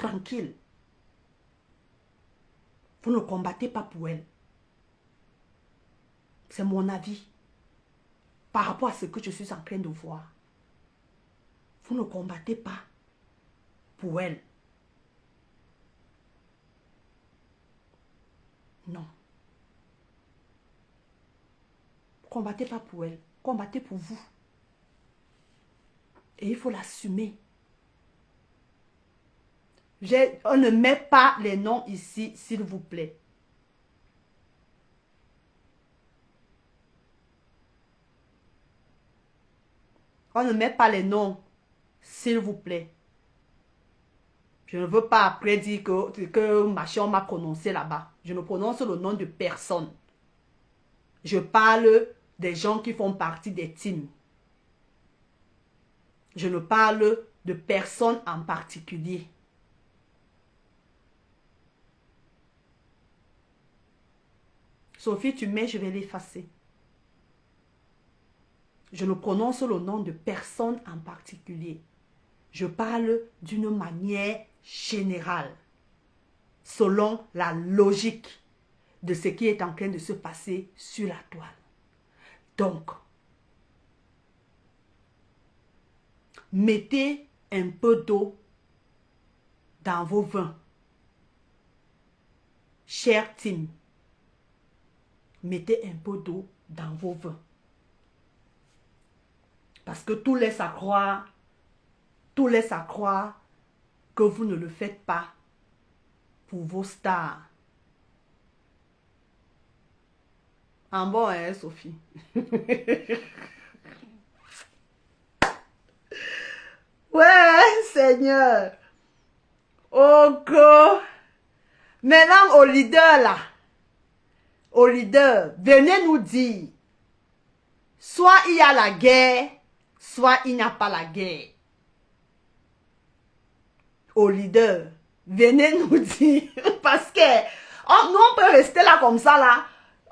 tranquille. Vous ne combattez pas pour elle. C'est mon avis. Par rapport à ce que je suis en train de voir. Vous ne combattez pas pour elle. Non. Combattez pas pour elle. Combattez pour vous. Et il faut l'assumer. On ne met pas les noms ici, s'il vous plaît. On ne met pas les noms, s'il vous plaît. Je ne veux pas après dire que machin m'a prononcé là-bas. Je ne prononce le nom de personne. Je parle des gens qui font partie des teams. Je ne parle de personne en particulier. Sophie, tu mets, je vais l'effacer. Je ne prononce le nom de personne en particulier. Je parle d'une manière générale, selon la logique de ce qui est en train de se passer sur la toile. Donc, mettez un peu d'eau dans vos vins. Cher team, mettez un peu d'eau dans vos vins. Parce que tout laisse à croire que vous ne le faites pas pour vos stars. En bon, hein, Sophie? Ouais, Seigneur. Oh, go. Maintenant, au leader, là. Au leader, venez nous dire. Soit il y a la guerre, soit il n'y a pas la guerre. Au leader, venez nous dire. Parce que nous, on peut rester là comme ça, là.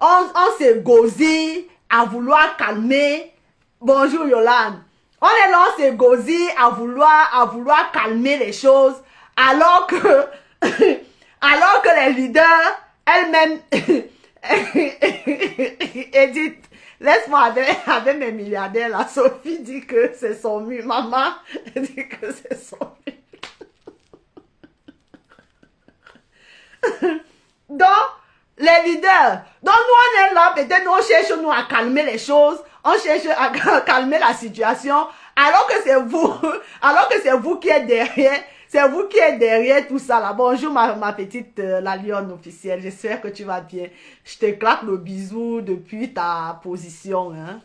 On se gosille à vouloir calmer. Bonjour Yolande. On est là, on se gosille à vouloir calmer les choses. Alors que les leaders, elles-mêmes, Edith, laisse-moi avec mes milliardaires là. Sophie dit que c'est son mur. Maman dit que c'est son mur. Donc, les leaders, donc nous on est là, peut-être nous on cherche nous à calmer les choses, on cherche à calmer la situation, alors que c'est vous qui êtes derrière, c'est vous qui êtes derrière tout ça là. Bonjour ma petite la lionne officielle, j'espère que tu vas bien. Je te claque le bisou depuis ta position, hein.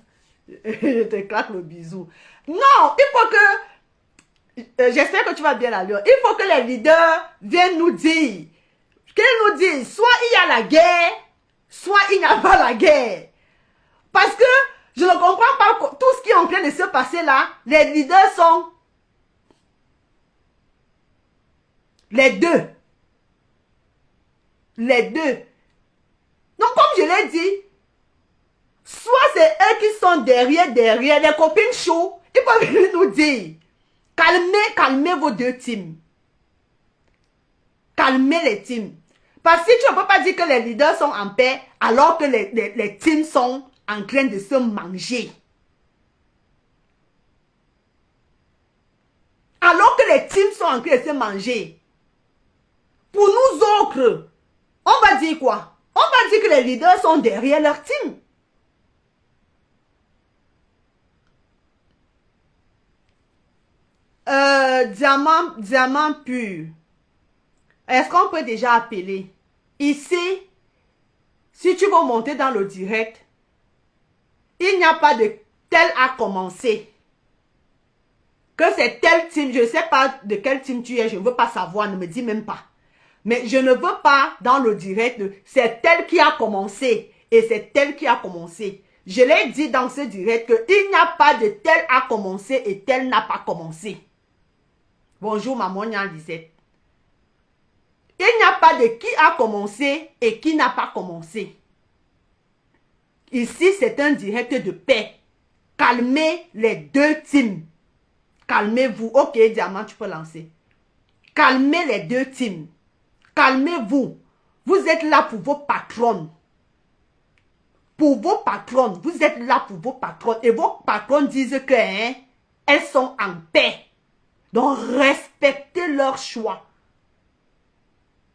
Je te claque le bisou. Non, il faut que, j'espère que tu vas bien la lionne, il faut que les leaders viennent nous dire. Qu'ils nous disent, soit il y a la guerre, soit il n'y a pas la guerre. Parce que je ne comprends pas tout ce qui est en train de se passer là. Les leaders sont les deux. Les deux. Donc comme je l'ai dit, soit c'est eux qui sont derrière, les copines chauds, ils peuvent venir nous dire, calmez vos deux teams. Calmez les teams. Parce que tu ne peux pas dire que les leaders sont en paix alors que les teams sont en train de se manger. Alors que les teams sont en train de se manger. Pour nous autres, on va dire quoi? On va dire que les leaders sont derrière leur team. Diamant pur. Est-ce qu'on peut déjà appeler? Ici, si tu veux monter dans le direct, il n'y a pas de tel a commencé. Que c'est tel team, je ne sais pas de quel team tu es, je ne veux pas savoir, ne me dis même pas. Mais je ne veux pas dans le direct, c'est tel qui a commencé et c'est tel qui a commencé. Je l'ai dit dans ce direct qu'il n'y a pas de tel a commencé et tel n'a pas commencé. Bonjour maman Lisette. Il n'y a pas de qui a commencé et qui n'a pas commencé. Ici, c'est un direct de paix. Calmez les deux teams. Calmez-vous. Ok, Diamant, tu peux lancer. calmez les deux teams. Calmez-vous. Vous êtes là pour vos patronnes. Pour vos patronnes. Vous êtes là pour vos patronnes. Et vos patronnes disent que elles sont en paix. Donc, respectez leur choix.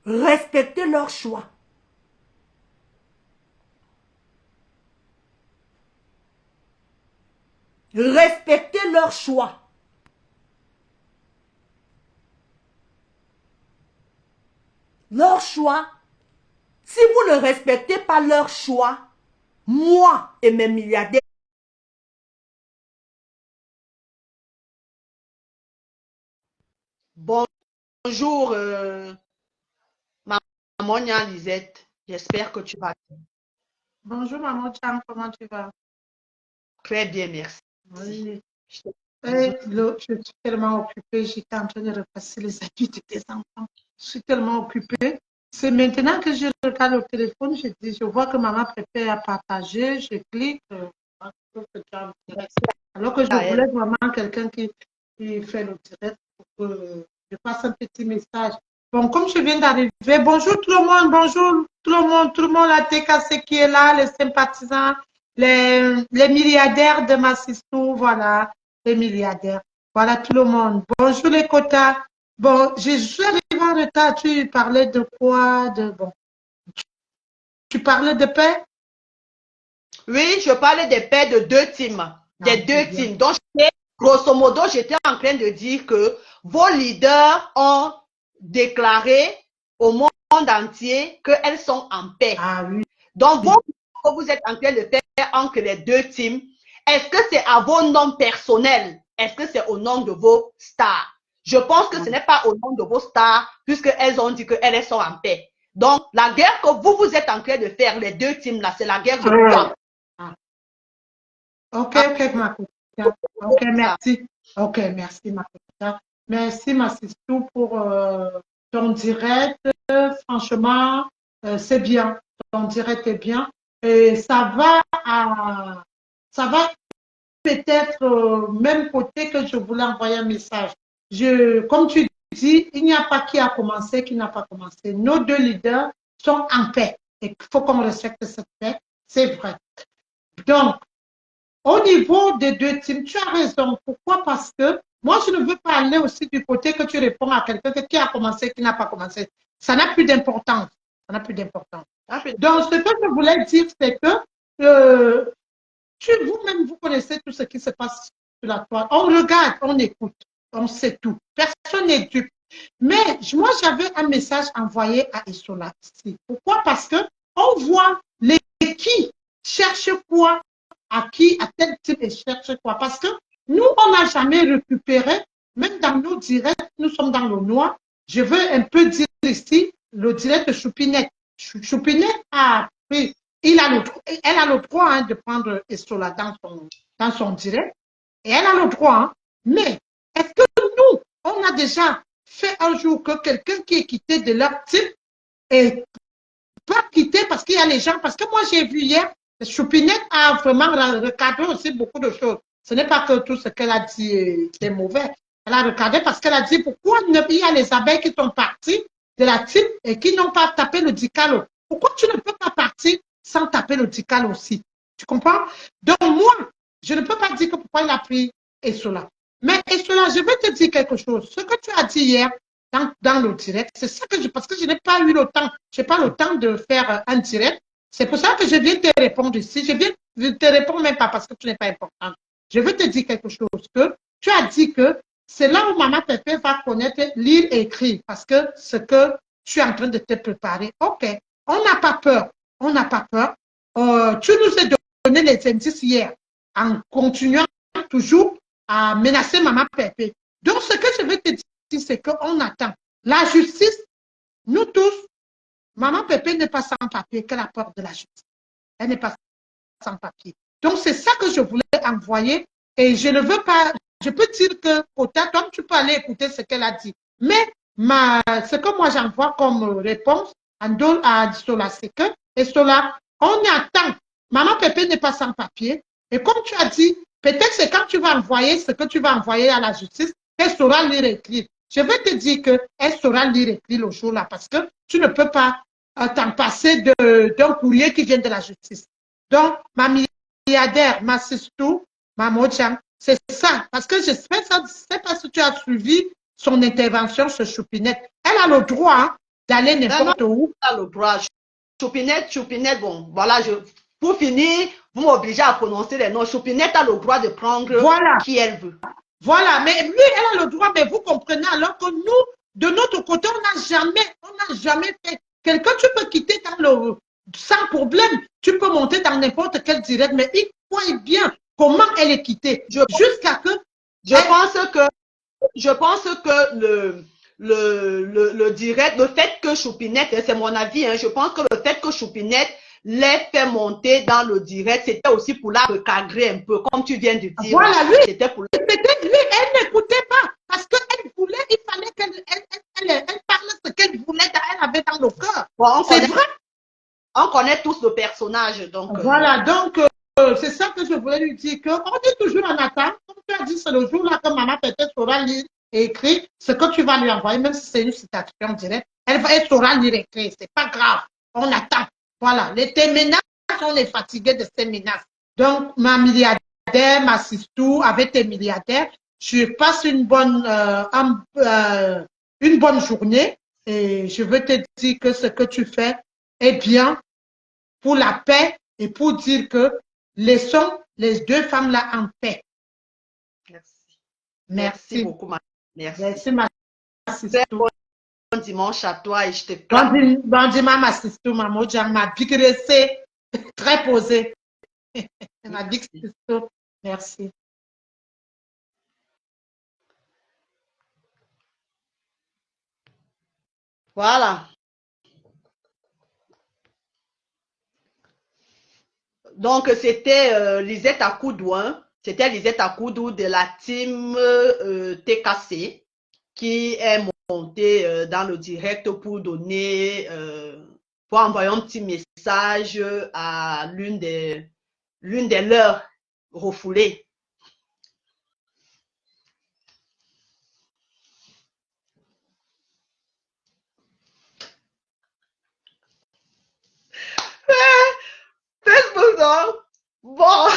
Respectez leur choix. Respectez leur choix. Leur choix. Si vous ne respectez pas leur choix, moi et mes milliardaires, bonjour, maman Nya Lisette. J'espère que tu vas Bonjour maman Cham, comment tu vas? très bien, merci. Oui. Je te- Je suis tellement occupée, j'étais en train de repasser les habits des enfants. Je suis tellement occupée. C'est maintenant que je regarde le téléphone, je vois que maman prépare à partager, je clique. Alors que je à elle. voulais vraiment quelqu'un qui fait le direct pour que je fasse un petit message. Bon, comme je viens d'arriver, bonjour tout le monde, bonjour tout le monde, la TKC qui est là, les sympathisants, les milliardaires de Massistou, voilà, les milliardaires. Voilà tout le monde. Bonjour les quotas. Bon, je suis arrivée en retard, tu parlais de quoi? Bon, tu parlais de paix? Oui, je parlais des pères de deux teams. Des Ah, c'est deux bien. teams. Donc, grosso modo, j'étais en train de dire que vos leaders ont déclaré au monde entier qu'elles sont en paix. Ah oui. Donc, vous êtes en train de faire entre les deux teams, est-ce que c'est à vos noms personnels? Est-ce que c'est au nom de vos stars? Je pense que ce n'est pas au nom de vos stars, puisqu'elles ont dit qu'elles sont en paix. Donc, la guerre que vous êtes en train de faire, les deux teams là, c'est la guerre de pouvoir. Ok, ok, Makoto. Ok, merci. Ok, merci, Makoto. Merci, Massistou, pour ton direct. Franchement, c'est bien. Ton direct est bien. Et ça va peut-être même côté que je voulais envoyer un message. Comme tu dis, il n'y a pas qui a commencé, qui n'a pas commencé. Nos deux leaders sont en paix. Et il faut qu'on respecte cette paix. C'est vrai. Donc, au niveau des deux teams, tu as raison. Pourquoi? Parce que moi, je ne veux pas aller aussi du côté que tu réponds à quelqu'un qui a commencé, qui n'a pas commencé. Ça n'a plus d'importance. Ça n'a plus d'importance. Donc, ce que je voulais dire, c'est que vous-même, vous connaissez tout ce qui se passe sur la toile. On regarde, on écoute, on sait tout. Personne n'est dupe. Mais moi, j'avais un message envoyé à Isola ici. Pourquoi? Parce que on voit les qui cherchent quoi, à qui, à tel type et cherche quoi. Parce que nous, on n'a jamais récupéré, même dans nos directs, nous sommes dans le noir. Je veux un peu dire ici le direct de Choupinette. Choupinette a pris elle a le droit de prendre Estola dans son direct. Et elle a le droit. Mais est-ce que nous, on a déjà fait un jour que quelqu'un qui est quitté de leur type et pas quitté parce qu'il y a les gens. Parce que moi, j'ai vu hier, Choupinette a vraiment recadré aussi beaucoup de choses. Ce n'est pas que tout ce qu'elle a dit est mauvais. Elle a recadré parce qu'elle a dit pourquoi il y a les abeilles qui sont parties de la type et qui n'ont pas tapé le dicalo. Pourquoi tu ne peux pas partir sans taper le dicalo aussi? Tu comprends? Donc, moi, je ne peux pas dire que pourquoi il a pris Essola. Mais Essola, je vais te dire quelque chose. Ce que tu as dit hier, dans le direct. C'est ça que parce que je n'ai pas eu le temps, je n'ai pas le temps de faire un direct. C'est pour ça que je viens te répondre ici. Je te réponds même pas parce que tu n'es pas important. Je veux te dire quelque chose que tu as dit que c'est là où Maman Pépé va connaître, lire et écrire parce que ce que tu es en train de te préparer. OK, on n'a pas peur. On n'a pas peur. Tu nous as donné les indices hier en continuant toujours à menacer Maman Pépé. Donc, ce que je veux te dire, c'est qu'on attend. La justice, nous tous, Maman Pépé n'est pas sans papier, qu'elle apporte de la justice. Elle n'est pas sans papier. Donc, c'est ça que je voulais envoyer. Et je ne veux pas, je peux dire que, Kota, toi, tu peux aller écouter ce qu'elle a dit. Mais ce que moi j'envoie comme réponse à Sola, c'est que, et Sola, on attend. Maman Pépé n'est pas sans papier. Et comme tu as dit, peut-être c'est quand tu vas envoyer ce que tu vas envoyer à la justice qu'elle saura lire et écrire. je vais te dire qu'elle saura lire et écrire le jour-là parce que tu ne peux pas t'en passer d'un courrier qui vient de la justice. Donc, ma milliardaire, ma Sistou, ma Mojang, c'est ça. Parce que je ne sais pas si tu as suivi son intervention sur Choupinette. Elle a le droit hein, d'aller n'importe où. Elle a le droit. Choupinette, bon, voilà, pour finir, vous m'obligez à prononcer les noms. Choupinette a le droit de prendre voilà. qui elle veut. Voilà, mais lui, elle a le droit, mais vous comprenez, alors que nous, de notre côté, on n'a jamais fait. Quelqu'un, tu peux quitter sans problème, tu peux monter dans n'importe quel direct, mais il voit bien comment elle est quittée. Jusqu'à que. Je pense que le direct, le fait que Choupinette, c'est mon avis, hein, je pense que le fait que Choupinette l'ait fait monter dans le direct, c'était aussi pour la recadrer un peu, comme tu viens de dire. Voilà, lui, c'était pour lui, elle n'écoutait pas, parce qu'elle voulait, il fallait qu'elle parle ce qu'elle voulait, elle avait dans le cœur. Bon, c'est vrai. On connaît tous le personnage, donc. Voilà, donc, c'est ça que je voulais lui dire, qu'on est toujours en attente, comme tu as dit, c'est le jour-là que maman peut-être saura lire et écrire ce que tu vas lui envoyer, même si c'est une citation directe, elle saura lire et écrire, c'est pas grave, on attend. Voilà, tes menaces, on est fatigué de ces menaces. Donc, ma milliardaire, ma Sistou, avec tes milliardaires, je passe une bonne journée et je veux te dire que ce que tu fais est bien pour la paix et pour dire que laissons les deux femmes-là en paix. Merci. Merci beaucoup, ma. Merci. Merci, ma Sistou. Bon dimanche à toi et je te clame. Bon dimanche, ma Sistou, ma Mojang, ma big ressée, très posée. Ma big Sistou, merci. Voilà. Donc, c'était Lisette Akoudou, hein? C'était Lisette Akoudou de la team TKC qui est montée dans le direct pour donner, pour envoyer un petit message à l'une des leurs refoulées. Facebook, non? Bon.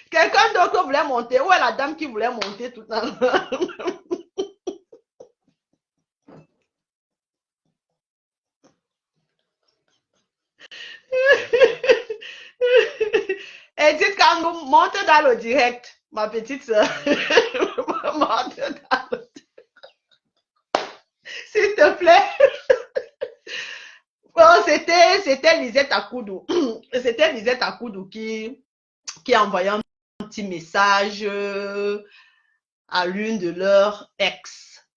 Quelqu'un d'autre voulait monter. Où est la dame qui voulait monter tout à l'heure? Et dites quand nous monte dans le direct, ma petite soeur. Monte dans le direct. S'il te plaît. Bon, c'était Lisette Akoudou. C'était Lisette Akoudou qui a envoyé un petit message à l'une de leurs ex.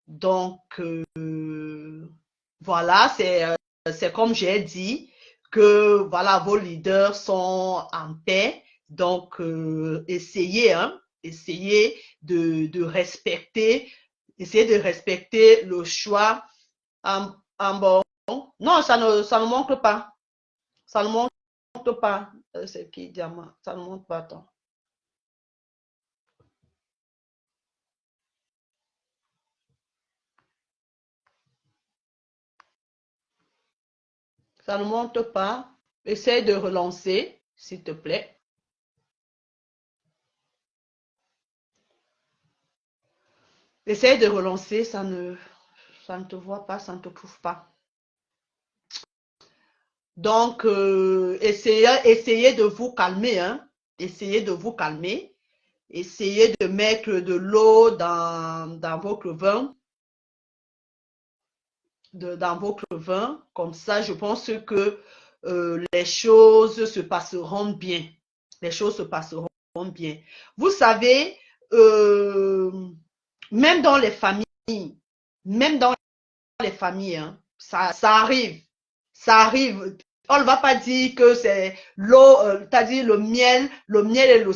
Donc, voilà, c'est comme j'ai dit, que voilà, vos leaders sont en paix. Donc, essayez de respecter le choix en bon. Non, ça ne montre pas. Ça ne montre pas. C'est qui, diamant? Ça ne montre pas, attends. Ça ne monte pas. Essaye de relancer, s'il te plaît. Essaye de relancer, ça ne te voit pas, ça ne te trouve pas. Donc, essayez de vous calmer, hein. Essayez de vous calmer. Essayez de mettre de l'eau dans votre vin. Dans votre vin. Comme ça, je pense que les choses se passeront bien. Les choses se passeront bien. Vous savez, même dans les familles, hein, ça arrive. Ça arrive. On ne va pas dire que c'est l'eau, c'est-à-dire le miel et le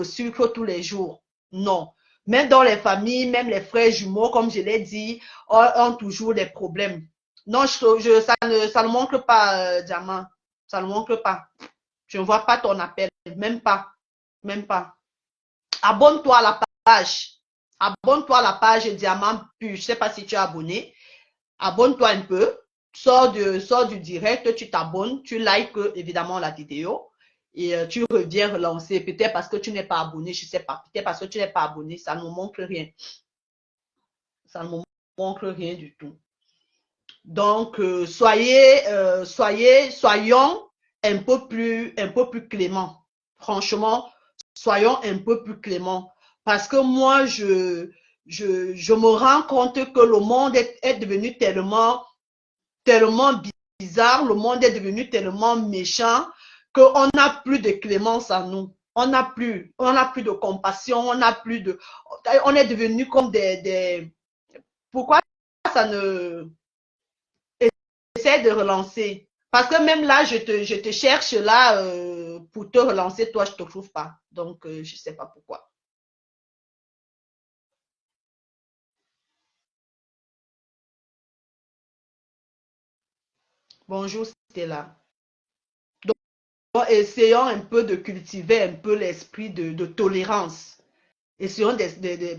sucre tous les jours. Non. Même dans les familles, même les frères jumeaux, comme je l'ai dit, ont toujours des problèmes. Non, ça ne manque pas, Diamant. Ça ne manque pas. Je ne vois pas ton appel. Même pas. Même pas. Abonne-toi à la page. Abonne-toi à la page Diamant Pur. Je ne sais pas si tu es abonné. Abonne-toi un peu. Sors du direct, tu t'abonnes, tu likes évidemment la vidéo et tu reviens relancer. Peut-être parce que tu n'es pas abonné, je ne sais pas. Peut-être parce que tu n'es pas abonné, ça ne nous montre rien. Ça ne nous montre rien du tout. Donc, soyons un peu plus cléments. Franchement, soyons un peu plus cléments. Parce que moi, je me rends compte que le monde est devenu tellement bizarre, le monde est devenu tellement méchant qu'on n'a plus de clémence en nous. On n'a plus de compassion, on est devenu comme pourquoi ça ne essaie de relancer. Parce que même là, je te cherche là pour te relancer, toi, je ne te trouve pas. Donc, je ne sais pas pourquoi. Bonjour, Stella. Donc, essayons un peu de cultiver un peu l'esprit de tolérance. Essayons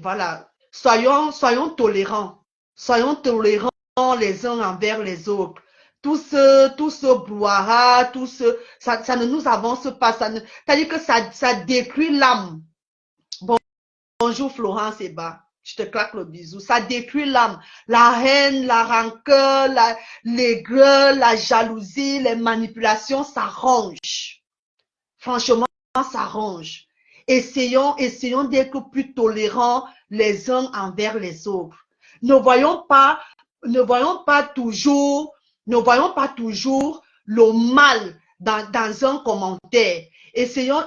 voilà. Soyons tolérants. Soyons tolérants les uns envers les autres. Tout ce brouhaha, ça ne nous avance pas. C'est-à-dire que ça détruit l'âme. Bonjour Florence Eba. Je te claque le bisou. Ça détruit l'âme. La haine, la rancœur, l'aigreur, la jalousie, les manipulations, ça ronge. Franchement, ça ronge. Essayons d'être plus tolérants les uns envers les autres. Ne voyons pas, ne voyons pas toujours, ne voyons pas toujours le mal dans un commentaire. Essayons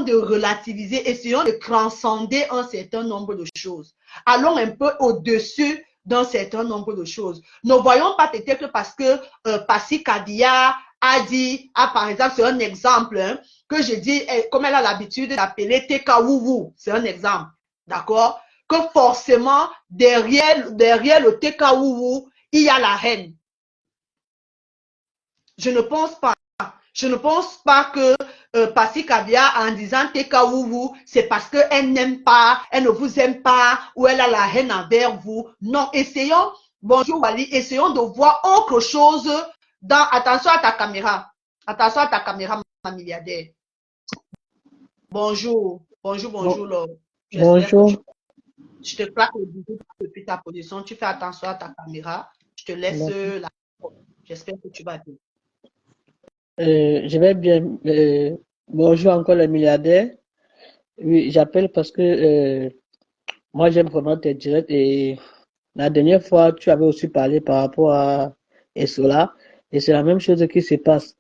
de relativiser, essayons de transcender un certain nombre de choses. Allons un peu au-dessus d'un certain nombre de choses. Ne voyons pas peut-être parce que Passy Kadia a dit, par exemple, c'est un exemple, hein, que je dis, comme elle a l'habitude d'appeler TKWW, c'est un exemple, d'accord? Que forcément, derrière le TKWW, il y a la haine. Je ne pense pas. Je ne pense pas que Passy Kabia, en disant TKWW, c'est parce qu'elle n'aime pas, elle ne vous aime pas, ou elle a la haine envers vous. Non, essayons, bonjour Wally, essayons de voir autre chose dans, attention à ta caméra. Attention à ta caméra, ma milliardaire. Bonjour, bonjour, Laure. Bonjour. Je te claque le bisou depuis ta position. Tu fais attention à ta caméra. Je te laisse la parole. J'espère que tu vas bien. Je vais bien. Bonjour encore les milliardaires. Oui, j'appelle parce que moi j'aime vraiment tes directs et la dernière fois tu avais aussi parlé par rapport à Esola et c'est la même chose qui se passe.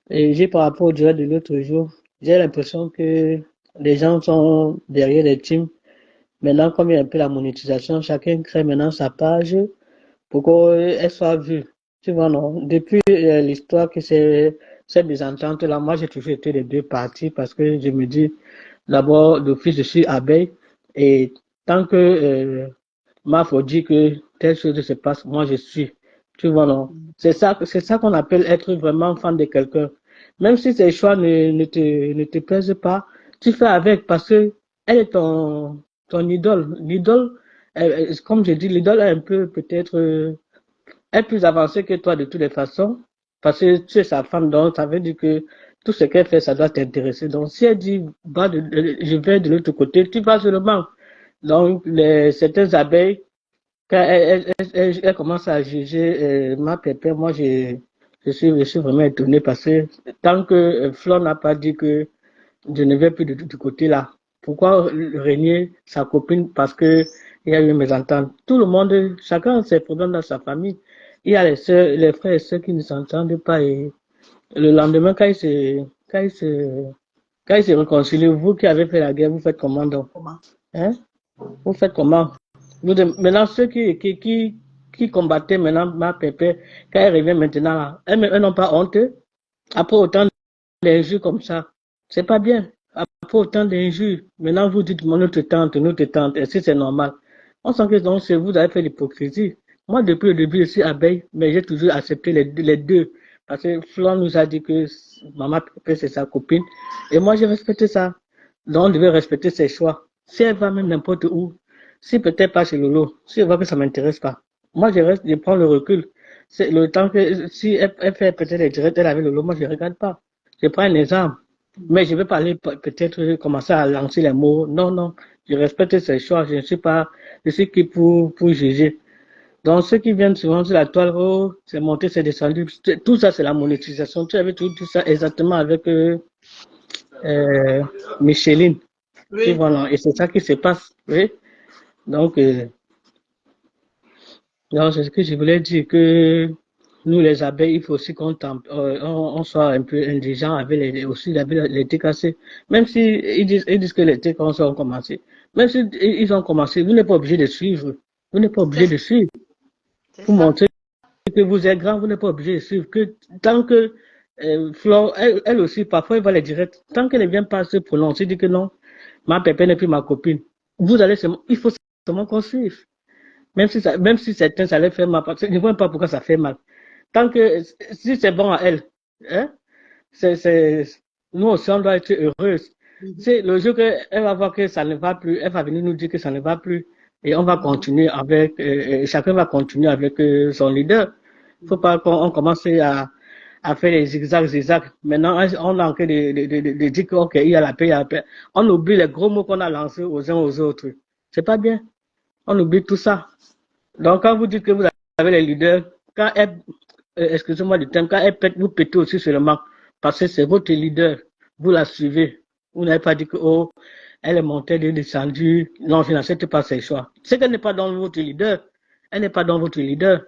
Et j'ai par rapport au direct de l'autre jour, j'ai l'impression que les gens sont derrière les teams. Maintenant, comme il y a un peu la monétisation, chacun crée maintenant sa page pour qu'elle soit vue. Tu vois, non? Depuis l'histoire que c'est cette mésentente-là, moi j'ai toujours été des deux parties parce que je me dis, d'abord, d'office, je suis abeille et tant que Mafo dit que telle chose se passe, moi je suis. Tu vois, non? C'est ça qu'on appelle être vraiment fan de quelqu'un. Même si ces choix ne te plaisent pas, tu fais avec parce que elle est ton idole. L'idole, comme je dis, l'idole est un peu peut-être est plus avancée que toi de toutes les façons, parce que tu es sa femme, donc ça veut dire que tout ce qu'elle fait, ça doit t'intéresser. Donc si elle dit, je vais de l'autre côté, tu vas seulement. Donc certaines abeilles, quand elles commencent à juger ma pépère, moi je suis vraiment étonné parce que tant que Flo n'a pas dit que je ne vais plus du côté là, pourquoi régner sa copine parce que il y a eu une mésentente. Tout le monde, chacun a ses problèmes dans sa famille. Il y a les sœurs, les frères et sœurs qui ne s'entendent pas et le lendemain, quand ils se réconcilient, vous qui avez fait la guerre, vous faites comment donc? Hein? Vous faites comment? Maintenant, ceux qui combattaient maintenant ma pépé, quand elle revient maintenant là, elles n'ont pas honte après autant d'injures comme ça. C'est pas bien. Après autant d'injures, maintenant vous dites notre tante, est-ce que c'est normal? On sent que donc vous avez fait l'hypocrisie. Moi, depuis le début, je suis abeille, mais j'ai toujours accepté les deux. Parce que Flan nous a dit que maman Pépé, c'est sa copine. Et moi, j'ai respecté ça. Donc, on devait respecter ses choix. Si elle va même n'importe où, Si peut-être pas chez Lolo, si je vois que ça m'intéresse pas, moi je reste, je prends le recul. C'est le temps que si elle fait peut-être les directs avec Lolo, moi je regarde pas. Je prends un exemple. Mais je vais pas aller peut-être commencer à lancer les mots. Non, non. Je respecte ses choix. Je ne suis pas, je suis qui pour juger. Donc, ceux qui viennent souvent sur la toile, oh, c'est monté, c'est descendu. Tout ça, c'est la monétisation. Tu avais tout ça exactement avec euh, Micheline. Et Oui. voilà. Et c'est ça qui se passe. Oui. Donc, non, c'est ce que je voulais dire que nous, les abeilles, il faut aussi on soit un peu indigents avec aussi avec les TKC. Même si ils disent que les TKC ont commencé. Même si ils ont commencé, vous n'êtes pas obligé de suivre. Vous n'êtes pas obligé C'est de suivre. c'est Pour ça. montrer que vous êtes grand, vous n'êtes pas obligé de suivre. Que, tant que Flore, elle aussi, parfois, elle va les directs. Tant qu'elle ne vient pas se prononcer, dit que non, ma pépé n'est plus ma copine. Vous allez seulement, il faut seulement qu'on suive. Même si certains, ça les fait mal, parce que je ne vois pas pourquoi ça fait mal. Tant que, si c'est bon à elle, hein, c'est, nous aussi, on doit être heureuse. Mhm. C'est le jour qu'elle va voir que ça ne va plus, elle va venir nous dire que ça ne va plus. Et on va Mhm. continuer avec, chacun va continuer avec son leader. Faut Mhm. pas qu'on commence à faire les zigzags. Maintenant, on est en train de dire que, ok, il y a la paix, il y a la paix. On oublie les gros mots qu'on a lancés aux uns aux autres. C'est pas bien. On oublie tout ça. Donc, quand vous dites que vous avez les leaders, quand elle, excusez-moi du terme, quand elle pète, vous pétez aussi seulement, parce que c'est votre leader, vous la suivez. Vous n'avez pas dit que, oh, elle est montée, elle est descendue. Non, je n'accepte pas ses choix. C'est qu'elle n'est pas dans votre leader. Elle n'est pas dans votre leader.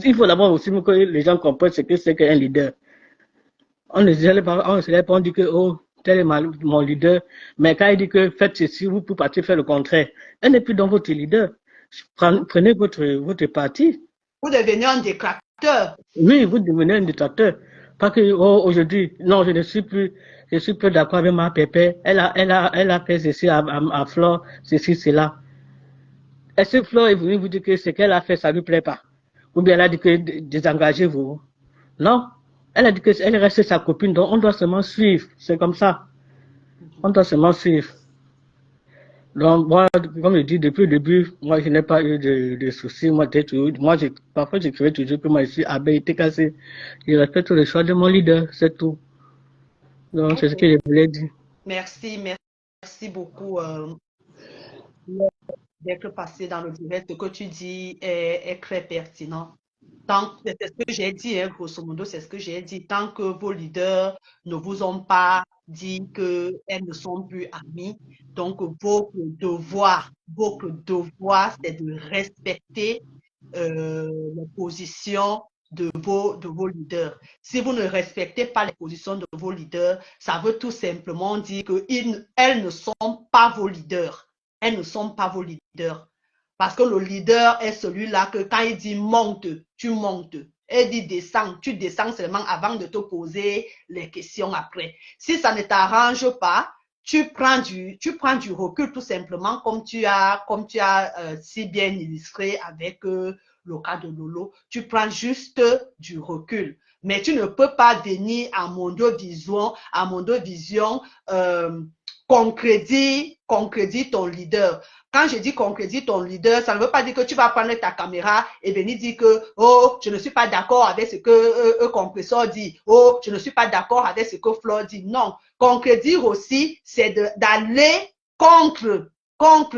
Il faut d'abord aussi que les gens comprennent ce que c'est qu'un leader. On ne se lève pas, on dit que, oh, tel est mon leader. Mais quand il dit que faites ceci, vous pouvez partir faire le contraire. Elle n'est plus dans votre leader. Prenez votre parti. Vous devenez un détracteur. Oui, vous devenez un dictateur. Pas que, oh, aujourd'hui, non, je suis plus d'accord avec ma pépé. Elle a fait ceci à Flore, ceci, cela. Est-ce que Flore est venue vous dire que ce qu'elle a fait, ça ne lui plaît pas? Ou bien elle a dit que désengagez-vous? Non. Elle a dit qu'elle reste sa copine, donc on doit seulement suivre. C'est comme ça. On doit seulement suivre. Donc, moi, comme je dis depuis le début, moi, je n'ai pas eu de soucis. Parfois, j'écrivais toujours que moi, je suis abeille, été cassé. Je respecte le choix de mon leader, c'est tout. Donc, c'est ce que Ok. je voulais dire. Merci, merci beaucoup d'être passé dans le direct. Ce que tu dis est très pertinent. C'est ce que j'ai dit, hein, grosso modo, c'est ce que j'ai dit. Tant que vos leaders ne vous ont pas dit qu'elles ne sont plus amies, donc votre devoir, c'est de respecter les positions de vos leaders. Si vous ne respectez pas les positions de vos leaders, ça veut tout simplement dire qu'elles ne sont pas vos leaders. Elles ne sont pas vos leaders. Parce que le leader est celui-là que quand il dit monte, tu montes. Et dit descends, tu descends seulement avant de te poser les questions après. Si ça ne t'arrange pas, tu prends du recul tout simplement comme tu as si bien illustré avec le cas de Lolo. Tu prends juste du recul. Mais tu ne peux pas venir à Mondovision, concrédit ton leader. Quand je dis concrédit ton leader, ça ne veut pas dire que tu vas prendre ta caméra et venir dire que, oh, je ne suis pas d'accord avec ce que Compressor dit. Oh, je ne suis pas d'accord avec ce que Flore dit. Non. Concrédire aussi, c'est d'aller contre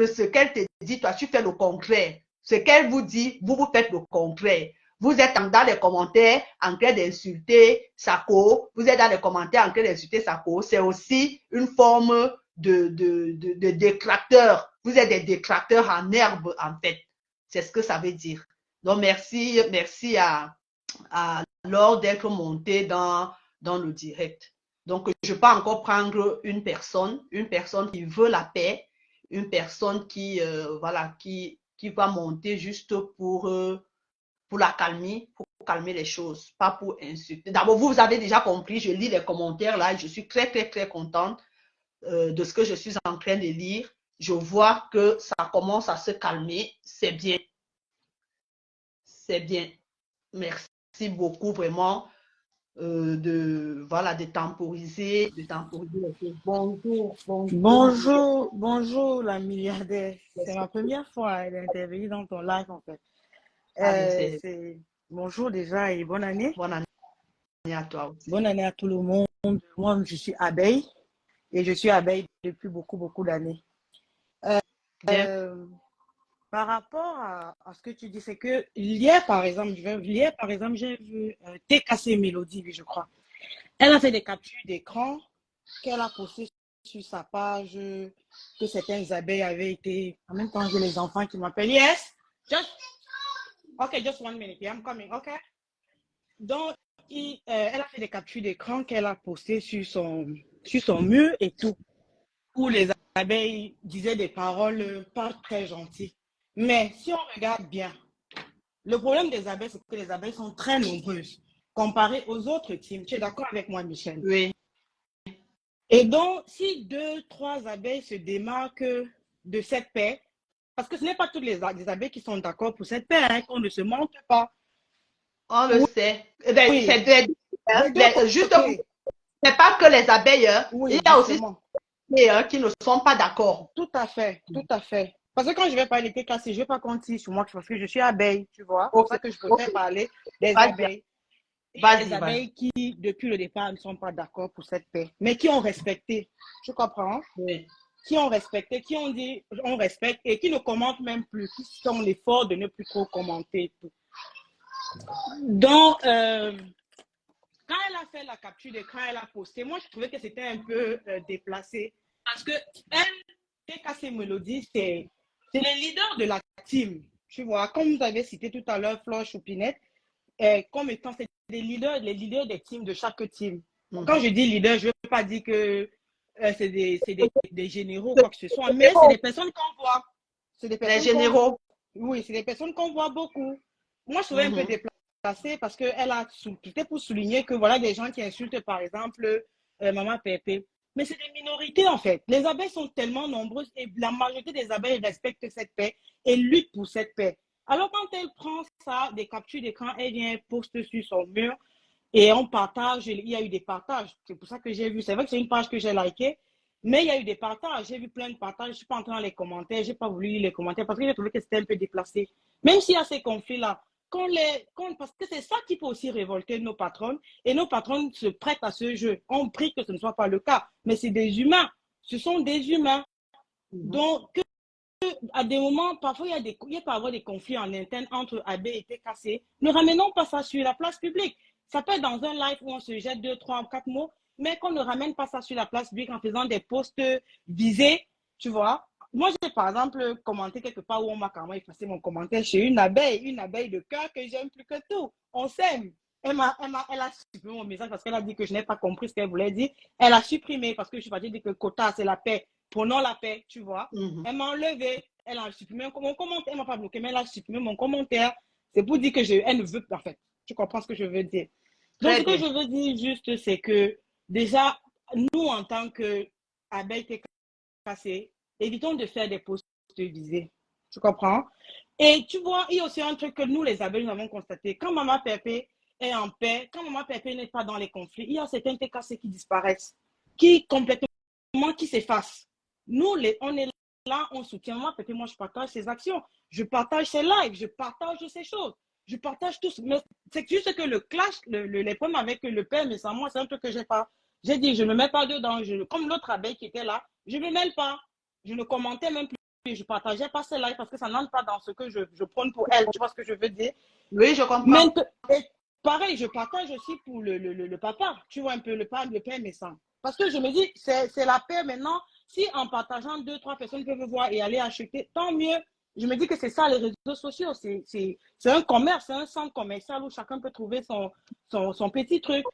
ce qu'elle te dit. Toi, tu fais le contraire. Ce qu'elle vous dit, vous faites le contraire. Vous êtes dans les commentaires en train d'insulter Sako. Vous êtes dans les commentaires en train d'insulter Sako. C'est aussi une forme de détracteurs. Vous êtes des détracteurs en herbe, en fait. C'est ce que ça veut dire. Donc, merci à Laure d'être montée dans le direct. Donc, je peux encore prendre une personne qui veut la paix, une personne voilà, qui va monter juste pour la calmer, pour calmer les choses, pas pour insulter. D'abord, vous avez déjà compris, je lis les commentaires là, je suis très, très, très contente de ce que je suis en train de lire. Je vois que ça commence à se calmer. C'est bien. C'est bien. Merci beaucoup, vraiment. voilà, de temporiser les choses. Bonjour, bonjour. Bonjour la milliardaire. C'est ma première fois d'intervenir dans ton live en fait. Ah oui, Bonjour déjà et bonne année. bonne année à toi aussi. Bonne année à tout le monde. Moi, je suis abeille et je suis abeille depuis beaucoup d'années. Par rapport à ce que tu dis, c'est que hier, par exemple, j'ai vu TKC Mélodie, je crois. Elle a fait des captures d'écran qu'elle a postées sur sa page, que certaines abeilles avaient été. En même temps, j'ai les enfants qui m'appellent. Yes, just 1 minute, I'm coming, ok. Donc, elle a fait des captures d'écran qu'elle a postées sur son mur et tout, où les abeilles disaient des paroles pas très gentilles. Mais si on regarde bien, le problème des abeilles, c'est que les abeilles sont très nombreuses comparées aux autres teams. Tu es d'accord avec moi, Michel? Oui. Et donc, si 2, 3 abeilles se démarquent de cette paix, parce que ce n'est pas toutes les abeilles qui sont d'accord pour cette paix, hein, qu'on ne se mente pas. On le sait. Oui. Juste, c'est pas que les abeilles, oui, il y a justement. Aussi qui ne sont pas d'accord. Tout à fait. Parce que quand je vais parler des TKC, je ne vais pas compter sur moi parce que je suis abeille, tu vois. C'est pour ça que je préfère parler des abeilles. Il y a des abeilles qui, depuis le départ, ne sont pas d'accord pour cette paix, mais qui ont respecté. Tu comprends? Oui. Qui ont respecté, qui ont dit on respecte et qui ne commentent même plus, qui font l'effort de ne plus trop commenter. Donc, quand elle a fait la capture d'écran, elle a posté, moi je trouvais que c'était un peu déplacé parce que elle, TKC Mélodie, c'est les leaders de la team. Tu vois, comme vous avez cité tout à l'heure, Flore Choupinette, comme étant les leaders des teams, de chaque team. Quand je dis leader, je ne veux pas dire que c'est des généraux, quoi que ce soit, mais c'est des personnes qu'on voit. Les généraux. Oui, c'est des personnes qu'on voit beaucoup. Moi, je trouvais un peu déplacée parce que c'était pour souligner que voilà des gens qui insultent, par exemple, Maman Pépé. Mais c'est des minorités, en fait. Les abeilles sont tellement nombreuses et la majorité des abeilles respectent cette paix et luttent pour cette paix. Alors, quand elle prend ça, des captures d'écran, elle vient poster sur son mur et on partage. Il y a eu des partages. C'est pour ça que j'ai vu. C'est vrai que c'est une page que j'ai likée, mais il y a eu des partages. J'ai vu plein de partages. Je ne suis pas entrée dans les commentaires. Je n'ai pas voulu lire les commentaires parce que j'ai trouvé que c'était un peu déplacé. Même s'il y a ces conflits-là, parce que c'est ça qui peut aussi révolter nos patronnes. Et nos patronnes se prêtent à ce jeu. On prie que ce ne soit pas le cas. Mais c'est des humains. Ce sont des humains. Donc, à des moments, parfois, il peut y avoir des conflits en interne entre abeilles et TKC. Ne ramenons pas ça sur la place publique. Ça peut être dans un live où on se jette 2, 3, 4 mots, mais qu'on ne ramène pas ça sur la place publique en faisant des posts visés, tu vois. Moi, j'ai par exemple commenté quelque part où on m'a carrément effacé mon commentaire chez une abeille de cœur que j'aime plus que tout. On s'aime. Elle a supprimé mon message parce qu'elle a dit que je n'ai pas compris ce qu'elle voulait dire. Elle a supprimé parce que je suis partie dire que quota, c'est la paix. Prenons la paix, tu vois. Elle m'a enlevé, elle a supprimé mon commentaire. Elle ne m'a pas bloqué, mais elle a supprimé mon commentaire. C'est pour dire que elle ne veut pas, en fait. Tu comprends ce que je veux dire? Donc, ce que je veux dire juste, c'est que déjà, nous, en tant qu'abeilles TKC, évitons de faire des posts visés. Tu comprends? Et tu vois, il y a aussi un truc que nous, les abeilles, nous avons constaté. Quand Maman Pépé est en paix, quand Maman Pépé n'est pas dans les conflits, il y a certains TKC qui disparaissent, qui s'effacent. Nous, on est là, on soutient Maman Pépé. Moi, je partage ses actions, je partage ses lives, je partage ces choses. Je partage tout. Mais c'est juste que le clash, les problèmes avec le père, mais sans moi, c'est un truc que j'ai pas. J'ai dit, je ne me mets pas dedans. Comme l'autre abeille qui était là, je ne me mêle pas. Je ne commentais même plus. Je ne partageais pas ces lives parce que ça n'entre pas dans ce que je prône pour elle. Tu vois ce que je veux dire? Oui, je comprends. Et pareil, je partage aussi pour le papa. Tu vois un peu le père mais sans. Parce que je me dis, c'est la paix maintenant. Si en partageant 2, 3 personnes peuvent voir et aller acheter, tant mieux. Je me dis que c'est ça les réseaux sociaux. C'est un commerce, c'est un centre commercial où chacun peut trouver son petit truc.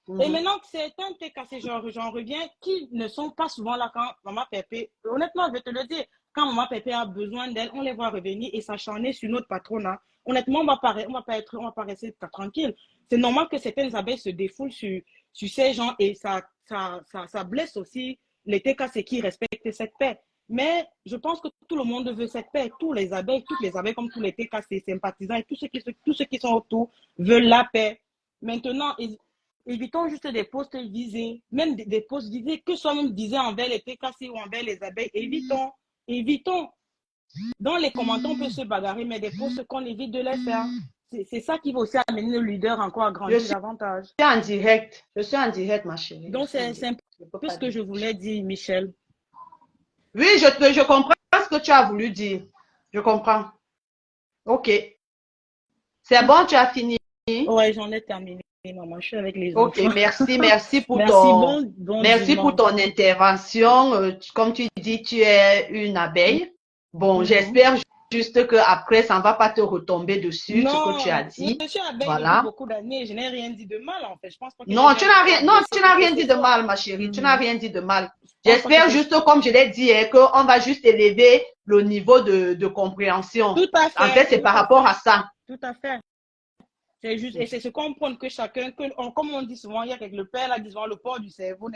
Et maintenant, certains TKC, j'en reviens, qui ne sont pas souvent là quand Maman Pépé, honnêtement, je vais te le dire, quand Maman Pépé a besoin d'elle, on les voit revenir et s'acharner sur notre patronat. Honnêtement, on va pas rester tranquille. C'est normal que certaines abeilles se défoulent sur ces gens et ça blesse aussi les TKC qui respectent cette paix. Mais je pense que tout le monde veut cette paix. Toutes les abeilles comme tous les TKC, sympathisants et tous ceux qui sont autour veulent la paix. Maintenant, évitons juste des posts visés, même des posts visés, que soi-même disait envers les TKC ou envers les abeilles. Évitons. Dans les commentaires, on peut se bagarrer, mais des posts qu'on évite de les faire. C'est ça qui va aussi amener le leader encore à Je grandir suis davantage. en direct. Je suis en direct, ma chérie. Donc, c'est un peu ce que je voulais dire, Michel. Oui, je comprends ce que tu as voulu dire. Je comprends. Ok. C'est bon, tu as fini. Ouais, j'en ai terminé, maman. Je suis avec les Ok, enfants. merci pour Merci, ton, bon merci pour dimanche. ton intervention. Comme tu dis, tu es une abeille. Bon, j'espère juste que après, ça ne va pas te retomber dessus, ce que tu as Non, dit. je suis abeille depuis Voilà. beaucoup d'années. Je n'ai rien dit de mal, en fait. Je pense pas que je Non, vais un peu non, agresser tu qui n'as que rien ce dit de soit. mal, ma chérie. Tu n'as rien dit de mal. Je pense pas que J'espère c'est... juste, comme je l'ai dit, qu'on va juste élever le niveau de compréhension. Tout à En fait, fait, c'est par rapport à ça. tout à fait. C'est juste, et c'est se comprendre que chacun, comme on dit souvent, il y a quelque le père là, disons, le port du cerveau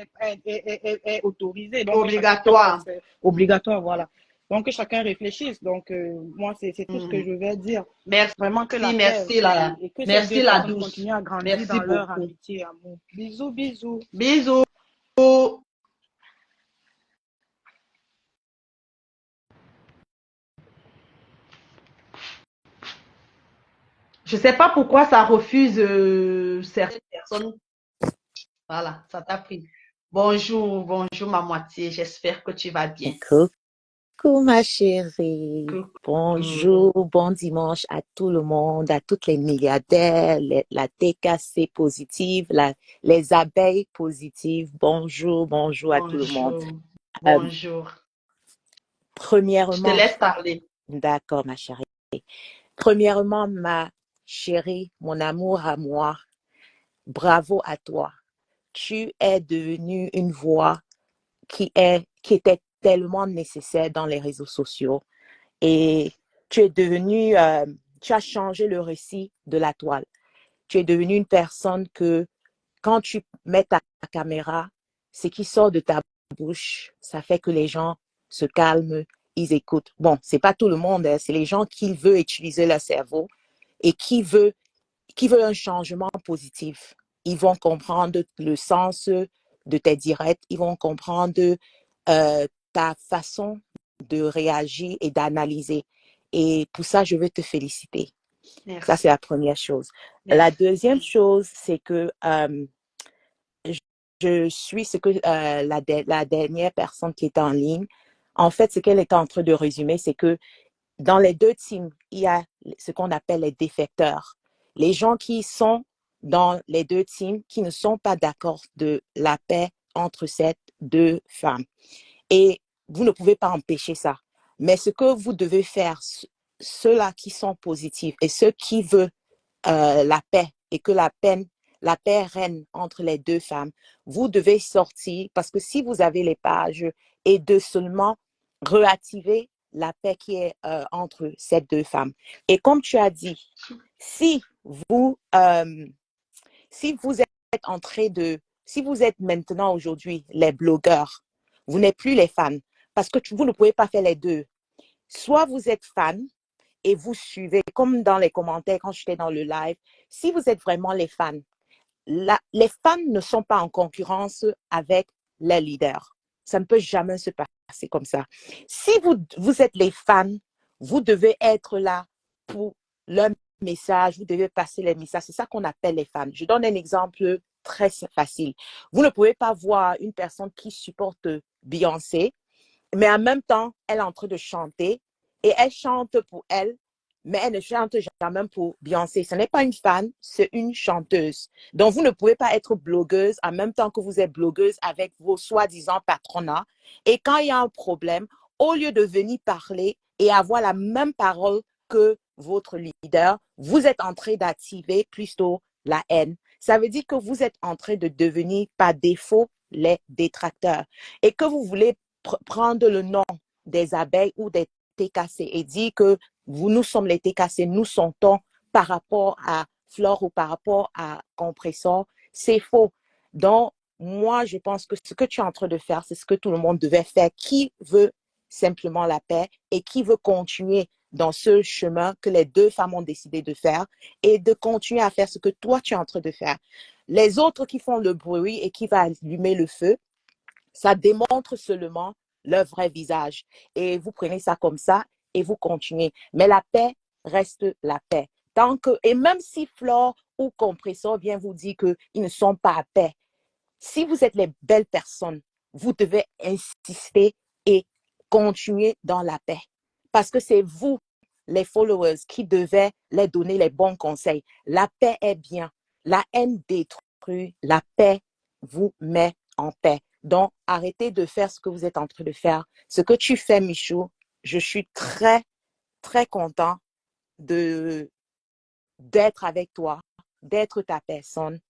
est autorisé. Donc, Obligatoire. c'est obligatoire, voilà. Donc, que chacun réfléchisse. Donc, moi, c'est tout ce que je vais dire. Merci, Vraiment que la paix et que ces deux merci la personnes douce. continuent à grandir Merci dans leur beaucoup. amitié et amour. Bisous, bisous. Bisous. Je sais pas pourquoi ça refuse certaines personnes. Voilà, ça t'a pris. Bonjour, bonjour ma moitié. J'espère que tu vas bien. Coucou ma chérie. Coucou. Bonjour, bon dimanche à tout le monde, à toutes les milliardaires, la TKC positive, les abeilles positives. Bonjour, bonjour à tout le monde. Bonjour. Je te Premièrement, laisse parler. d'accord ma chérie. Premièrement, ma chérie, mon amour à moi, bravo à toi. Tu es devenue une voix qui était tellement nécessaire dans les réseaux sociaux. Et tu es devenu, tu as changé le récit de la toile. Tu es devenu une personne que quand tu mets ta caméra, ce qui sort de ta bouche, ça fait que les gens se calment, ils écoutent. Bon, c'est pas tout le monde, hein, c'est les gens qui veulent utiliser leur cerveau et qui veulent un changement positif. Ils vont comprendre le sens de tes directs, ils vont comprendre ta façon de réagir et d'analyser. Et pour ça, je veux te féliciter. Merci. Ça, c'est la première chose. Merci. La deuxième chose, c'est que je suis ce que la dernière personne qui était en ligne, en fait, ce qu'elle était en train de résumer, c'est que dans les deux teams, il y a ce qu'on appelle les défecteurs. Les gens qui sont dans les deux teams, qui ne sont pas d'accord de la paix entre ces deux femmes. Et vous ne pouvez pas empêcher ça. Mais ce que vous devez faire, ceux-là qui sont positifs et ceux qui veulent la paix et que la paix règne entre les deux femmes, vous devez sortir parce que si vous avez les pages et de seulement réactiver la paix qui est entre ces deux femmes. Et comme tu as dit, si vous êtes en train de, si vous êtes maintenant aujourd'hui les blogueurs, vous n'êtes plus les fans parce que vous ne pouvez pas faire les deux. Soit vous êtes fan et vous suivez, comme dans les commentaires quand j'étais dans le live, si vous êtes vraiment les fans, les fans ne sont pas en concurrence avec les leaders. Ça ne peut jamais se passer comme ça. Si vous êtes les fans, vous devez être là pour leur message, vous devez passer les messages. C'est ça qu'on appelle les fans. Je donne un exemple très facile. Vous ne pouvez pas voir une personne qui supporte Beyoncé, mais en même temps, elle est en train de chanter et elle chante pour elle, mais elle ne chante jamais pour Beyoncé. Ce n'est pas une fan, c'est une chanteuse. Donc, vous ne pouvez pas être blogueuse en même temps que vous êtes blogueuse avec vos soi-disant patronats. Et quand il y a un problème, au lieu de venir parler et avoir la même parole que votre leader, vous êtes en train d'activer plutôt la haine. Ça veut dire que vous êtes en train de devenir par défaut les détracteurs et que vous voulez prendre le nom des abeilles ou des TKC et dire que nous sommes les TKC, nous sentons par rapport à Flore ou par rapport à Compressor, c'est faux. Donc, moi, je pense que ce que tu es en train de faire, c'est ce que tout le monde devait faire. Qui veut simplement la paix et qui veut continuer dans ce chemin que les deux femmes ont décidé de faire et de continuer à faire ce que toi, tu es en train de faire. Les autres qui font le bruit et qui vont allumer le feu, ça démontre seulement leur vrai visage. Et vous prenez ça comme ça et vous continuez. Mais la paix reste la paix. Et même si Flore ou Compressor vient vous dire qu'ils ne sont pas à paix, si vous êtes les belles personnes, vous devez insister et continuer dans la paix. Parce que c'est vous, les followers, qui devez les donner les bons conseils. La paix est bien. La haine détruit. La paix vous met en paix. Donc, arrêtez de faire ce que vous êtes en train de faire. Ce que tu fais, Michou, je suis très, très content d'être avec toi, d'être ta personne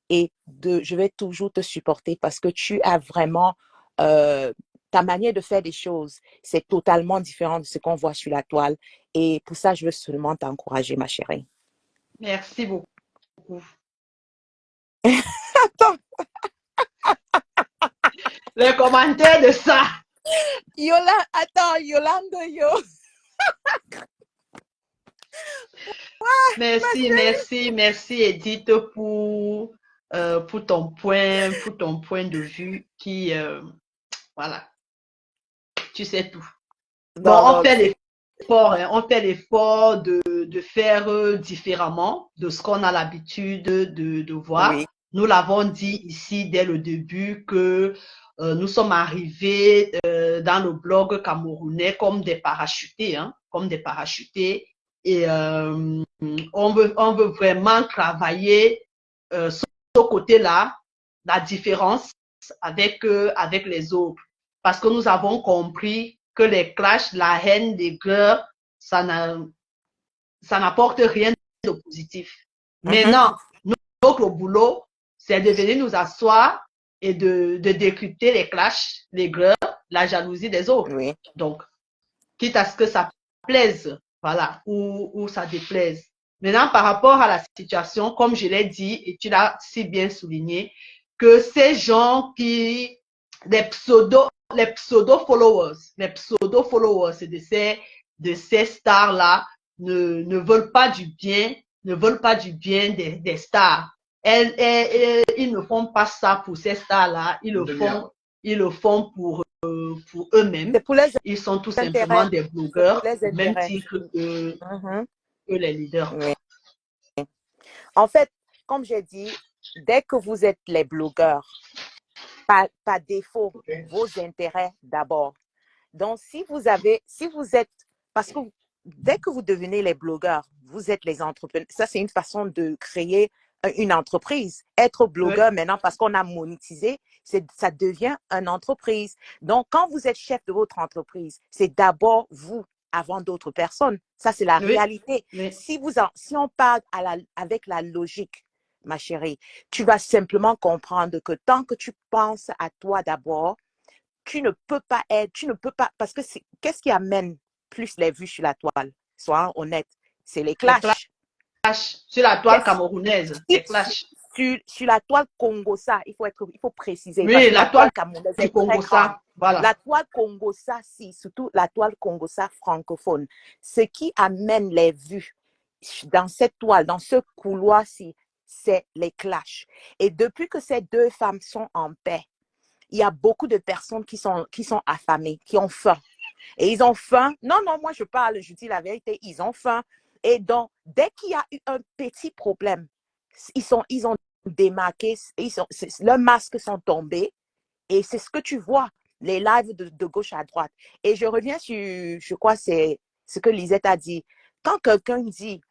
et je vais toujours te supporter parce que tu as vraiment ta manière de faire des choses, c'est totalement différent de ce qu'on voit sur la toile. Et pour ça, je veux seulement t'encourager, ma chérie. Merci beaucoup. Attends. Les commentaires de ça. Yolande, yo. Merci Edith pour ton point de vue qui voilà, tu sais tout. Bon, on fait l'effort de faire différemment de ce qu'on a l'habitude de voir. Oui. Nous l'avons dit ici dès le début que nous sommes arrivés dans le blog camerounais comme des parachutés, et on veut vraiment travailler ce côté-là, la différence avec les autres, parce que nous avons compris que les clashs, la haine, les guerres, ça n'apporte rien de positif. Maintenant, notre boulot, c'est de venir nous asseoir et de décrypter les clashs, les guerres, la jalousie des autres. Oui. Donc, quitte à ce que ça plaise, voilà, ou ça déplaise. Maintenant, par rapport à la situation, comme je l'ai dit, et tu l'as si bien souligné, que ces gens les pseudo-followers de ces stars-là ne veulent pas du bien, des stars. Ils ne font pas ça pour ces stars-là, ils le font pour eux-mêmes. Ils sont tout simplement des blogueurs, au même titre que les leaders. Oui. En fait, comme j'ai dit, dès que vous êtes les blogueurs, par défaut, vos intérêts d'abord. Donc, parce que dès que vous devenez les blogueurs, vous êtes les entrepreneurs. Ça, c'est une façon de créer une entreprise. Être blogueur maintenant, parce qu'on a monétisé, ça devient une entreprise. Donc, quand vous êtes chef de votre entreprise, c'est d'abord vous avant d'autres personnes. Ça, c'est la réalité. Si on parle avec la logique, ma chérie, tu vas simplement comprendre que tant que tu penses à toi d'abord, tu ne peux pas, parce que qu'est-ce qui amène plus les vues sur la toile? Soyons honnêtes, c'est les clashs. Sur la toile camerounaise, les clashs. Sur la toile Congossa, il faut préciser. Oui, la toile camerounaise du Congossa, voilà. La toile Congossa, surtout la toile Congossa francophone. Ce qui amène les vues dans cette toile, dans ce couloir-ci, c'est les clashs. Et depuis que ces deux femmes sont en paix, il y a beaucoup de personnes qui sont affamées, qui ont faim. Et ils ont faim. Non, moi je dis la vérité, ils ont faim. Et donc, dès qu'il y a eu un petit problème, ils ont démarqué, leurs masques sont tombés. Et c'est ce que tu vois, les lives de gauche à droite. Et je reviens sur, je crois, c'est ce que Lisette a dit. Quand quelqu'un dit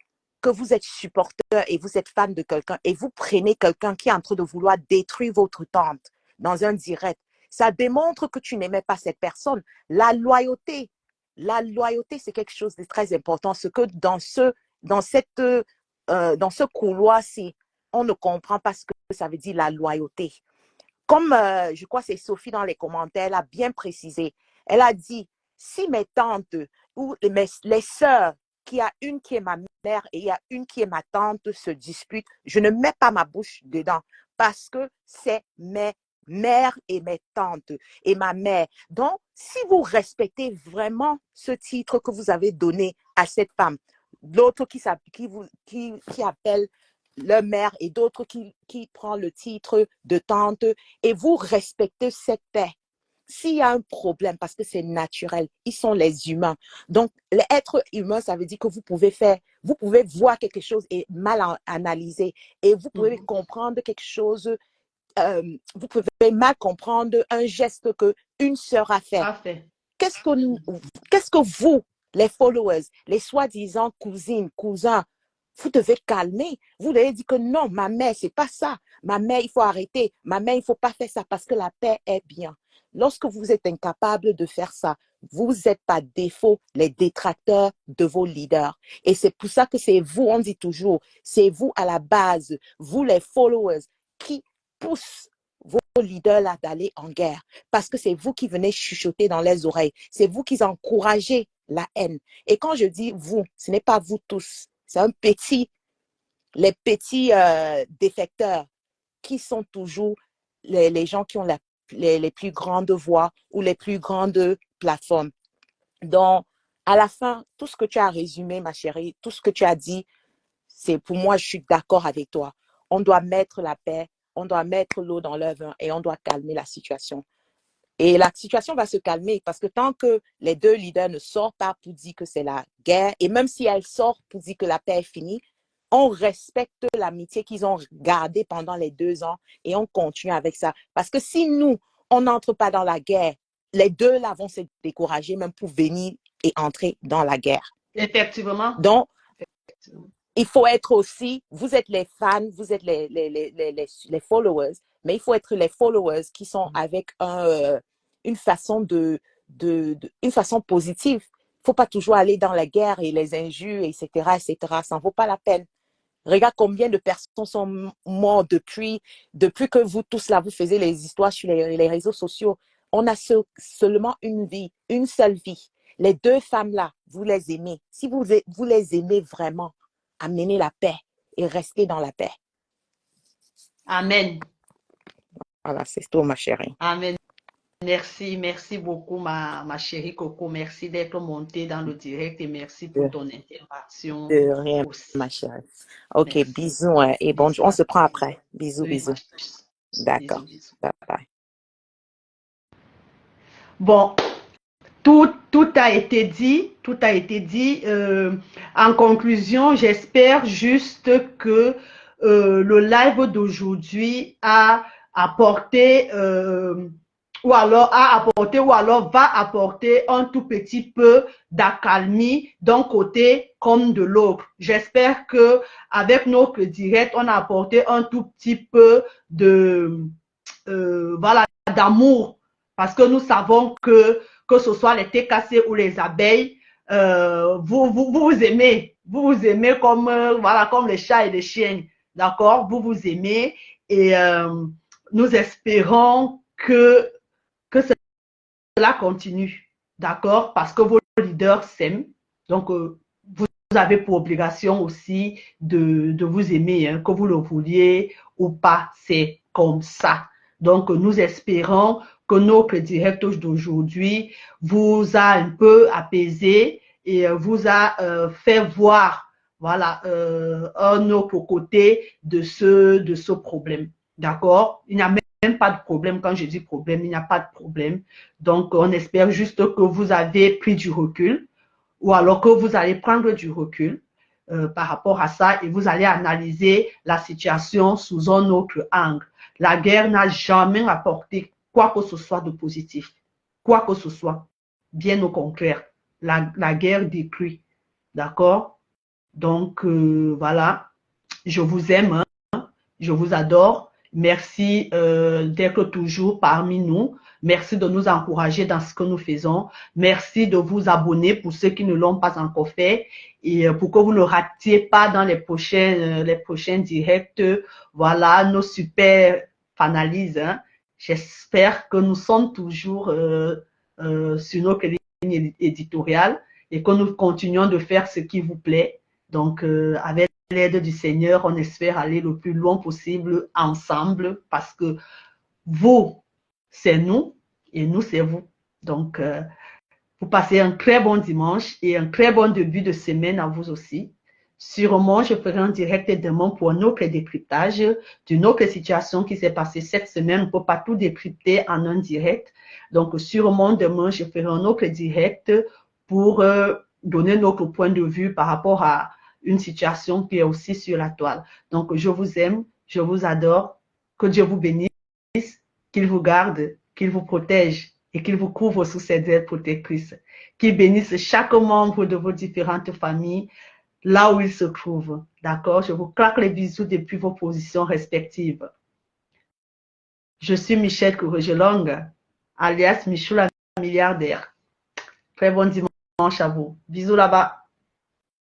que vous êtes supporter et vous êtes fan de quelqu'un et vous prenez quelqu'un qui est en train de vouloir détruire votre tante dans un direct, ça démontre que tu n'aimais pas cette personne. La loyauté, c'est quelque chose de très important. Ce que dans ce couloir-ci, on ne comprend pas ce que ça veut dire la loyauté. Comme je crois que c'est Sophie dans les commentaires, elle a bien précisé. Elle a dit, si mes tantes ou les sœurs, qu'il y a une qui est ma mère et il y a une qui est ma tante se disputent, je ne mets pas ma bouche dedans parce que c'est mes mère et mes tantes et ma mère. Donc, si vous respectez vraiment ce titre que vous avez donné à cette femme, l'autre qui appelle leur mère et d'autres qui prend le titre de tante, et vous respectez cette paix. S'il y a un problème, parce que c'est naturel, ils sont les humains. Donc, l'être humain, ça veut dire que vous pouvez voir quelque chose et mal analyser, et vous pouvez comprendre quelque chose, vous pouvez mal comprendre un geste que une sœur a fait. Qu'est-ce que vous, les followers, les soi-disant cousines, cousins, vous devez calmer. Vous devez dire que non, ma mère, c'est pas ça. Ma mère, il faut arrêter. Ma mère, il faut pas faire ça parce que la paix est bien. Lorsque vous êtes incapable de faire ça, vous êtes par défaut les détracteurs de vos leaders. Et c'est pour ça que c'est vous, on dit toujours, c'est vous à la base, vous les followers, qui poussent vos leaders là d'aller en guerre. Parce que c'est vous qui venez chuchoter dans les oreilles. C'est vous qui encouragez la haine. Et quand je dis vous, ce n'est pas vous tous. C'est les petits défecteurs qui sont toujours les gens qui ont les plus grandes voix ou les plus grandes plateformes. Donc, à la fin, tout ce que tu as résumé, ma chérie, tout ce que tu as dit, c'est pour moi, je suis d'accord avec toi. On doit mettre la paix, on doit mettre l'eau dans le vin et on doit calmer la situation. Et la situation va se calmer parce que tant que les deux leaders ne sortent pas pour dire que c'est la guerre, et même si elles sortent pour dire que la paix est finie, on respecte l'amitié qu'ils ont gardée pendant les 2 ans et on continue avec ça. Parce que si nous, on n'entre pas dans la guerre, les deux là vont se décourager même pour venir et entrer dans la guerre. Effectivement. Donc, il faut être aussi, vous êtes les fans, vous êtes les followers, mais il faut être les followers qui sont avec une façon une façon positive. Il ne faut pas toujours aller dans la guerre et les injures, etc., etc. Ça n'en vaut pas la peine. Regarde combien de personnes sont mortes depuis que vous tous là, vous faisiez les histoires sur les réseaux sociaux. On a seulement une vie, une seule vie. Les deux femmes là, vous les aimez. Si vous les aimez vraiment, amenez la paix et restez dans la paix. Amen. Voilà, c'est tout, ma chérie. Amen. Merci beaucoup, ma chérie Coco. Merci d'être montée dans le direct et merci pour ton intervention. De rien, aussi. ma chérie. Ok, Merci. bisous et bonjour. On se prend après. Bisous, Oui, bisous. D'accord. bisous. Bye bye. Bon, tout a été dit. Tout a été dit. En conclusion, j'espère juste que le live d'aujourd'hui a apporté ou alors va apporter un tout petit peu d'accalmie d'un côté comme de l'autre. J'espère que avec notre direct, on a apporté un tout petit peu de voilà, d'amour, parce que nous savons que ce soit les TKC ou les abeilles, vous aimez, comme voilà, comme les chats et les chiens, d'accord, vous aimez, et nous espérons que cela continue, d'accord, parce que vos leaders s'aiment, donc vous avez pour obligation aussi de vous aimer, hein, que vous le vouliez ou pas, c'est comme ça. Donc nous espérons que notre direct d'aujourd'hui vous a un peu apaisé et vous a fait voir, voilà, un autre côté de ce problème, d'accord. Il n'y a même pas de problème. Quand je dis problème, il n'y a pas de problème. Donc, on espère juste que vous avez pris du recul ou alors que vous allez prendre du recul par rapport à ça et vous allez analyser la situation sous un autre angle. La guerre n'a jamais apporté quoi que ce soit de positif. Quoi que ce soit. Bien au contraire. La guerre détruit. D'accord? Donc, voilà. Je vous aime. Hein? Je vous adore. Merci d'être toujours parmi nous. Merci de nous encourager dans ce que nous faisons. Merci de vous abonner pour ceux qui ne l'ont pas encore fait et pour que vous ne ratiez pas dans les prochains directs. Voilà nos super analyses. Hein. J'espère que nous sommes toujours sur notre ligne éditoriale et que nous continuons de faire ce qui vous plaît. Donc, avec l'aide du Seigneur, on espère aller le plus loin possible ensemble parce que vous, c'est nous et nous, c'est vous. Donc, vous passez un très bon dimanche et un très bon début de semaine à vous aussi. Sûrement, je ferai un direct demain pour un autre décryptage d'une autre situation qui s'est passée cette semaine. On ne peut pas tout décrypter en un direct. Donc, sûrement, demain, je ferai un autre direct pour donner notre point de vue par rapport à une situation qui est aussi sur la toile. Donc, je vous aime, je vous adore. Que Dieu vous bénisse, qu'il vous garde, qu'il vous protège et qu'il vous couvre sous ses ailes protectrices. Qu'il bénisse chaque membre de vos différentes familles là où ils se trouvent. D'accord? Je vous claque les bisous depuis vos positions respectives. Je suis Michelle Kouregelong, alias Michou la milliardaire. Très bon dimanche à vous. Bisous là-bas.